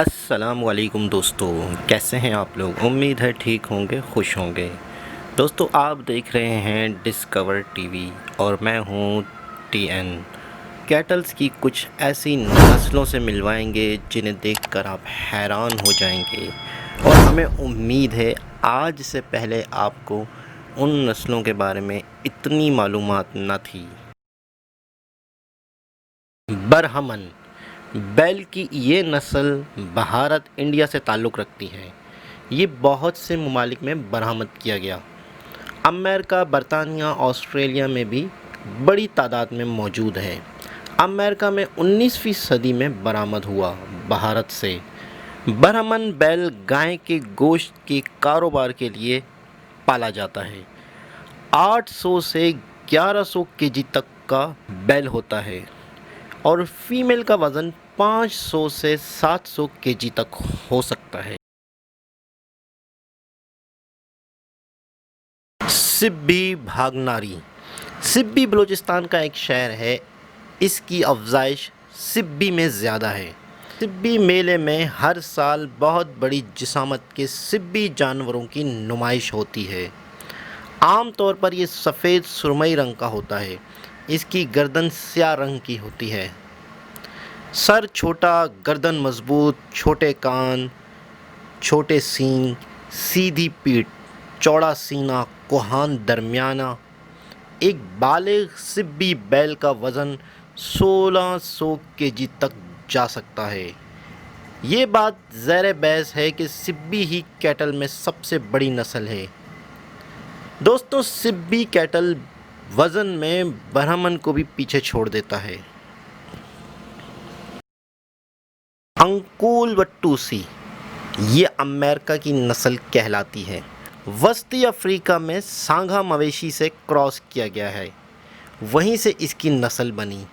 السلام علیکم دوستو، کیسے ہیں آپ لوگ؟ امید ہے ٹھیک ہوں گے، خوش ہوں گے۔ دوستو آپ دیکھ رہے ہیں ڈسکور ٹی وی اور میں ہوں ٹی این۔ کیٹلز کی کچھ ایسی نسلوں سے ملوائیں گے جنہیں دیکھ کر آپ حیران ہو جائیں گے، اور ہمیں امید ہے آج سے پہلے آپ کو ان نسلوں کے بارے میں اتنی معلومات نہ تھی۔ برہمن بیل کی یہ نسل بھارت انڈیا سے تعلق رکھتی ہے۔ یہ بہت سے ممالک میں برآمد کیا گیا۔ امریکہ، برطانیہ، آسٹریلیا میں بھی بڑی تعداد میں موجود ہے۔ امریکہ میں 19ویں صدی میں برآمد ہوا۔ بھارت سے برہمن بیل گائے کے گوشت کے کاروبار کے لیے پالا جاتا ہے۔ 800 سے 1100 کیجی تک کا بیل ہوتا ہے اور فیمیل کا وزن 500 سے 700 کیجی تک ہو سکتا ہے۔ سبی بھاگناری سبی بلوچستان کا ایک شہر ہے۔ اس کی افزائش سبی میں زیادہ ہے۔ سبی میلے میں ہر سال بہت بڑی جسامت کے سبی جانوروں کی نمائش ہوتی ہے۔ عام طور پر یہ سفید سرمئی رنگ کا ہوتا ہے۔ اس کی گردن سیاہ رنگ کی ہوتی ہے۔ سر چھوٹا، گردن مضبوط، چھوٹے کان، چھوٹے سینگ، سیدھی پیٹھ، چوڑا سینہ، کوہان درمیانا۔ ایک بالغ سبی بیل کا وزن 1600 کیجی تک جا سکتا ہے۔ یہ بات زیر بحث ہے کہ سبی ہی کیٹل میں سب سے بڑی نسل ہے۔ دوستو سبی کیٹل وزن میں برہمن کو بھی پیچھے چھوڑ دیتا ہے۔ انکول وٹوسی یہ امریکہ کی نسل کہلاتی ہے۔ وسطی افریقہ میں سانگھا مویشی سے کراس کیا گیا ہے، وہیں سے اس کی نسل بنی۔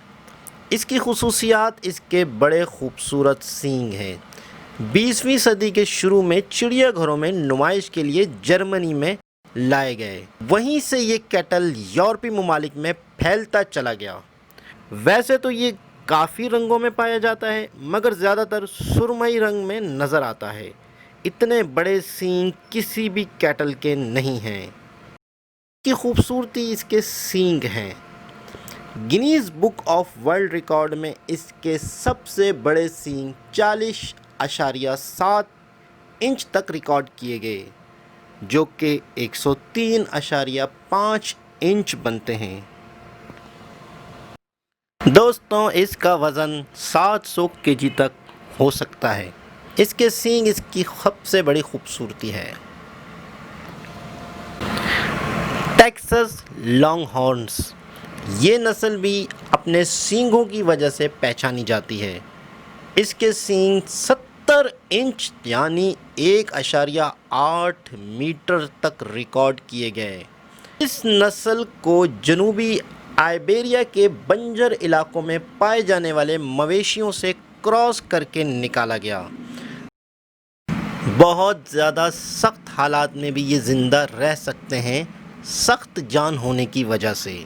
اس کی خصوصیات اس کے بڑے خوبصورت سینگ ہیں۔ 20ویں صدی کے شروع میں چڑیا گھروں میں نمائش کے لیے جرمنی میں لائے گئے، وہیں سے یہ کیٹل یورپی ممالک میں پھیلتا چلا گیا۔ ویسے تو یہ کافی رنگوں میں پایا جاتا ہے، مگر زیادہ تر سرمئی رنگ میں نظر آتا ہے۔ اتنے بڑے سینگ کسی بھی کیٹل کے نہیں ہیں۔ اس کی خوبصورتی اس کے سینگ ہیں۔ Guinness book of world record میں اس کے سب سے بڑے سینگ 40.7 انچ تک ریکارڈ کیے گئے، جو کہ 103.5 انچ بنتے ہیں۔ دوستوں اس کا وزن 700 کیجی تک ہو سکتا ہے۔ اس کے سینگ اس کی سب سے بڑی خوبصورتی ہے۔ ٹیکساس لانگ ہارنز یہ نسل بھی اپنے سینگوں کی وجہ سے پہچانی جاتی ہے۔ اس کے سینگ 70 انچ یعنی 1.8 میٹر تک ریکارڈ کیے گئے۔ اس نسل کو جنوبی آئیبیریا کے بنجر علاقوں میں پائے جانے والے مویشیوں سے کراس کر کے نکالا گیا۔ بہت زیادہ سخت حالات میں بھی یہ زندہ رہ سکتے ہیں، سخت جان ہونے کی وجہ سے۔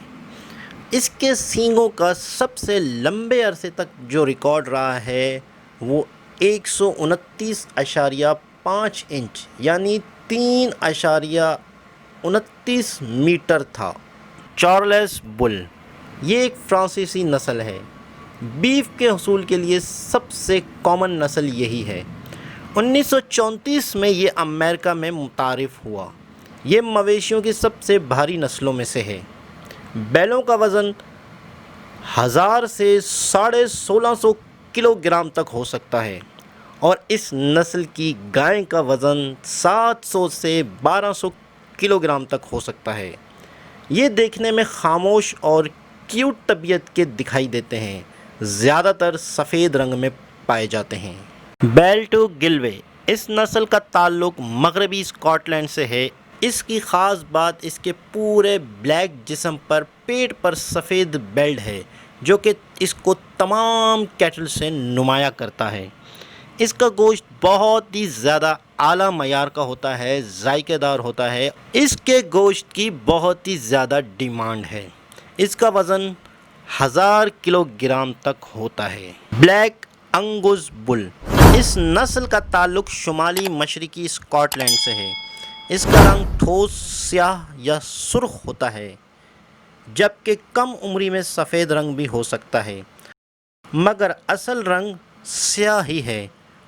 اس کے سینگوں کا سب سے لمبے عرصے تک جو ریکارڈ رہا ہے وہ 129.5 انچ یعنی 3.29 میٹر تھا۔ چارلس بل یہ ایک فرانسیسی نسل ہے۔ بیف کے حصول کے لیے سب سے کامن نسل یہی ہے۔ 1934 میں یہ امریکہ میں متعارف ہوا۔ یہ مویشیوں کی سب سے بھاری نسلوں میں سے ہے۔ بیلوں کا وزن 1000 سے 1650 کلو گرام تک ہو سکتا ہے، اور اس نسل کی گائے کا وزن 700 سے 1200 کلو گرام تک ہو سکتا ہے۔ یہ دیکھنے میں خاموش اور کیوٹ طبیعت کے دکھائی دیتے ہیں، زیادہ تر سفید رنگ میں پائے جاتے ہیں۔ بیلٹو گلوے اس نسل کا تعلق مغربی اسکاٹ لینڈ سے ہے۔ اس کی خاص بات اس کے پورے بلیک جسم پر پیٹ پر سفید بیلٹ ہے، جو کہ اس کو تمام کیٹل سے نمایاں کرتا ہے۔ اس کا گوشت بہت ہی زیادہ اعلیٰ معیار کا ہوتا ہے، ذائقہ دار ہوتا ہے۔ اس کے گوشت کی بہت ہی زیادہ ڈیمانڈ ہے۔ اس کا وزن 1000 کلو گرام تک ہوتا ہے۔ بلیک انگوس بل اس نسل کا تعلق شمالی مشرقی اسکاٹ لینڈ سے ہے۔ اس کا رنگ ٹھوس سیاہ یا سرخ ہوتا ہے، جبکہ کم عمری میں سفید رنگ بھی ہو سکتا ہے، مگر اصل رنگ سیاہ ہی ہے،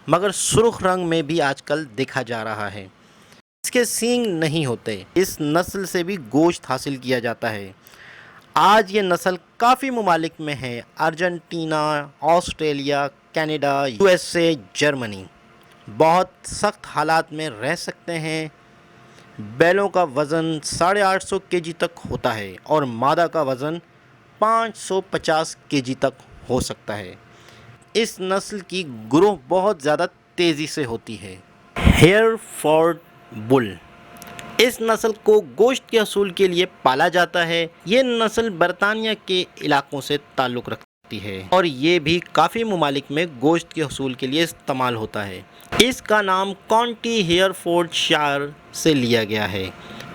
مگر سرخ رنگ میں بھی آج کل دیکھا جا رہا ہے۔ اس کے سینگ نہیں ہوتے۔ اس نسل سے بھی گوشت حاصل کیا جاتا ہے۔ آج یہ نسل کافی ممالک میں ہے: Argentina, Australia, Canada, USA، Germany. بہت سخت حالات میں رہ سکتے ہیں۔ بیلوں کا وزن 850 kg تک ہوتا ہے اور مادہ کا وزن 550 kg تک ہو سکتا ہے۔ اس نسل کی گروہ بہت زیادہ تیزی سے ہوتی ہے۔ ہیئرفورڈ بل، اس نسل کو گوشت کے حصول کے لیے پالا جاتا ہے۔ یہ نسل برطانیہ کے علاقوں سے تعلق رکھتی ہے اور یہ بھی کافی ممالک میں گوشت کے حصول کے لیے استعمال ہوتا ہے۔ اس کا نام کاؤنٹی ہیئرفورڈ شائر سے لیا گیا ہے،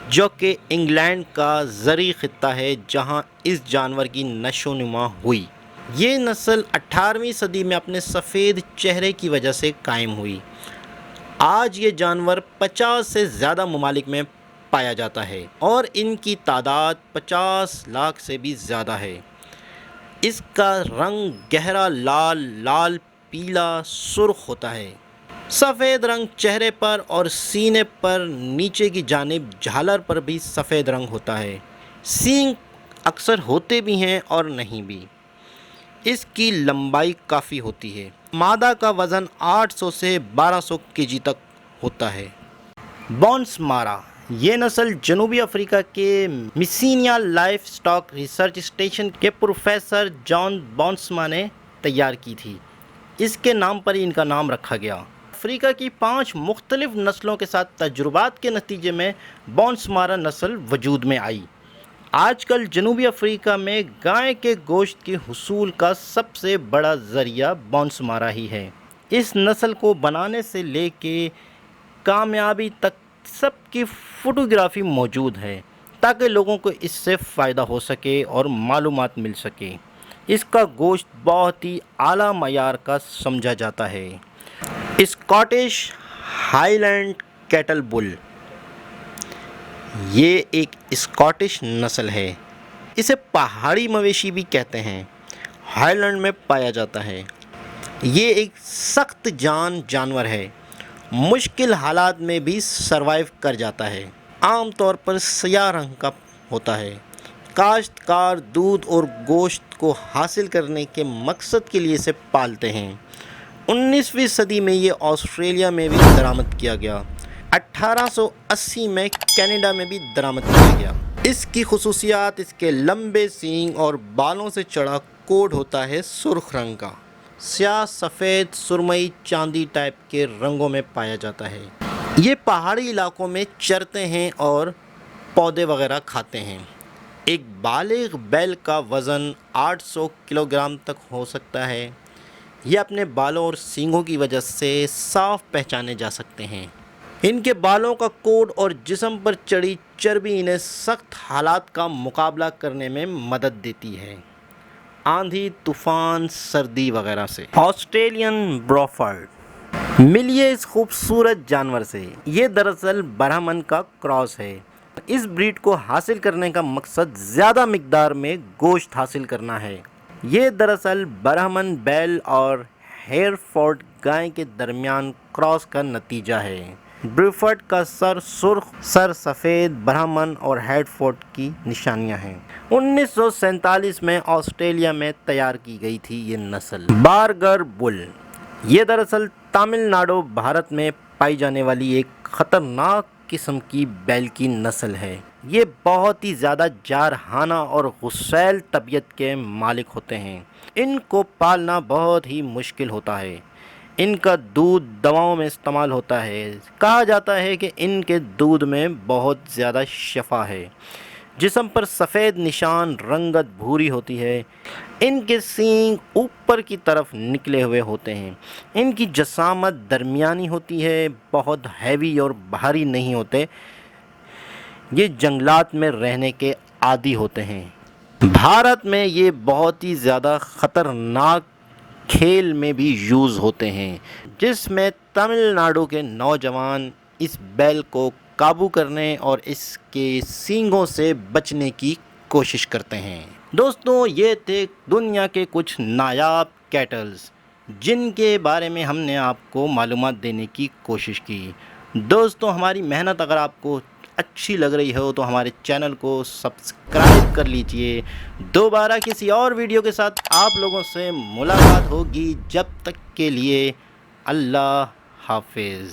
جو کہ انگلینڈ کا زرعی خطہ ہے جہاں اس جانور کی نشو و نما ہوئی۔ یہ نسل 18ویں صدی میں اپنے سفید چہرے کی وجہ سے قائم ہوئی۔ آج یہ جانور 50 سے زیادہ ممالک میں پایا جاتا ہے اور ان کی تعداد 50 لاکھ سے بھی زیادہ ہے۔ اس کا رنگ گہرا لال پیلا سرخ ہوتا ہے۔ سفید رنگ چہرے پر اور سینے پر نیچے کی جانب جھالر پر بھی سفید رنگ ہوتا ہے۔ سینگ اکثر ہوتے بھی ہیں اور نہیں بھی۔ اس کی لمبائی کافی ہوتی ہے۔ مادہ کا وزن 800 سے 1200 kg تک ہوتا ہے۔ بونسمارا، یہ نسل جنوبی افریقہ کے Messenia life stock research station کے پروفیسر جان بونسما نے تیار کی تھی۔ اس کے نام پر ہی ان کا نام رکھا گیا۔ افریقہ کی 5 مختلف نسلوں کے ساتھ تجربات کے نتیجے میں بونسمارا نسل وجود میں آئی۔ آج کل جنوبی افریقہ میں گائے کے گوشت کے حصول کا سب سے بڑا ذریعہ بونسمارا ہی ہے۔ اس نسل کو بنانے سے لے کے کامیابی تک سب کی فوٹوگرافی موجود ہے تاکہ لوگوں کو اس سے فائدہ ہو سکے اور معلومات مل سکے۔ اس کا گوشت بہت ہی اعلیٰ معیار کا سمجھا جاتا ہے۔ اسکاٹش ہائیلینڈ کیٹل بل، یہ ایک اسکاٹش نسل ہے۔ اسے پہاڑی مویشی بھی کہتے ہیں۔ ہائیلینڈ میں پایا جاتا ہے۔ یہ ایک سخت جان جانور ہے۔ مشکل حالات میں بھی سروائیو کر جاتا ہے۔ عام طور پر سیاہ رنگ کا ہوتا ہے۔ کاشتکار دودھ اور گوشت کو حاصل کرنے کے مقصد کے لیے اسے پالتے ہیں۔ 19ویں صدی میں یہ آسٹریلیا میں بھی درآمد کیا گیا۔ 1880 میں کینیڈا میں بھی درآمد کیا گیا۔ اس کی خصوصیات: اس کے لمبے سینگ اور بالوں سے چڑھا کوٹ ہوتا ہے سرخ رنگ کا۔ سیاہ، سفید، سرمئی، چاندی ٹائپ کے رنگوں میں پایا جاتا ہے۔ یہ پہاڑی علاقوں میں چرتے ہیں اور پودے وغیرہ کھاتے ہیں۔ ایک بالغ بیل کا وزن 800 کلو گرام تک ہو سکتا ہے۔ یہ اپنے بالوں اور سینگوں کی وجہ سے صاف پہچانے جا سکتے ہیں۔ ان کے بالوں کا کوٹ اور جسم پر چڑھی چربی انہیں سخت حالات کا مقابلہ کرنے میں مدد دیتی ہے، آندھی، طوفان، سردی وغیرہ سے۔ آسٹریلین برافرڈ، ملیے اس خوبصورت جانور سے۔ یہ دراصل برہمن کا کراس ہے۔ اس بریڈ کو حاصل کرنے کا مقصد زیادہ مقدار میں گوشت حاصل کرنا ہے۔ یہ دراصل برہمن بیل اور ہیئرفورڈ گائے کے درمیان کراس کا نتیجہ ہے۔ برافرڈ کا سر سرخ، سر سفید، برہمن اور ہیئرفورڈ کی نشانیاں ہیں۔ 1947 میں آسٹریلیا میں تیار کی گئی تھی یہ نسل۔ بارگر بل، یہ دراصل تامل ناڈو، بھارت میں پائی جانے والی ایک خطرناک قسم کی بیل کی نسل ہے۔ یہ بہت ہی زیادہ جارحانہ اور غسیل طبیعت کے مالک ہوتے ہیں۔ ان کو پالنا بہت ہی مشکل ہوتا ہے۔ ان کا دودھ دواؤں میں استعمال ہوتا ہے۔ کہا جاتا ہے کہ ان کے دودھ میں بہت زیادہ شفا ہے۔ جسم پر سفید نشان، رنگت بھوری ہوتی ہے۔ ان کے سینگ اوپر کی طرف نکلے ہوئے ہوتے ہیں۔ ان کی جسامت درمیانی ہوتی ہے، بہت ہیوی اور بھاری نہیں ہوتے۔ یہ جنگلات میں رہنے کے عادی ہوتے ہیں۔ بھارت میں یہ بہت ہی زیادہ خطرناک کھیل میں بھی یوز ہوتے ہیں، جس میں تمل ناڈو کے نوجوان اس بیل کو قابو کرنے اور اس کے سینگوں سے بچنے کی کوشش کرتے ہیں۔ دوستوں، یہ تھے دنیا کے کچھ نایاب کیٹلز جن کے بارے میں ہم نے آپ کو معلومات دینے کی کوشش کی۔ دوستوں، ہماری محنت اگر آپ کو اچھی لگ رہی ہو تو ہمارے چینل کو سبسکرائب کر لیجئے۔ دوبارہ کسی اور ویڈیو کے ساتھ آپ لوگوں سے ملاقات ہوگی، جب تک کے لیے اللہ حافظ۔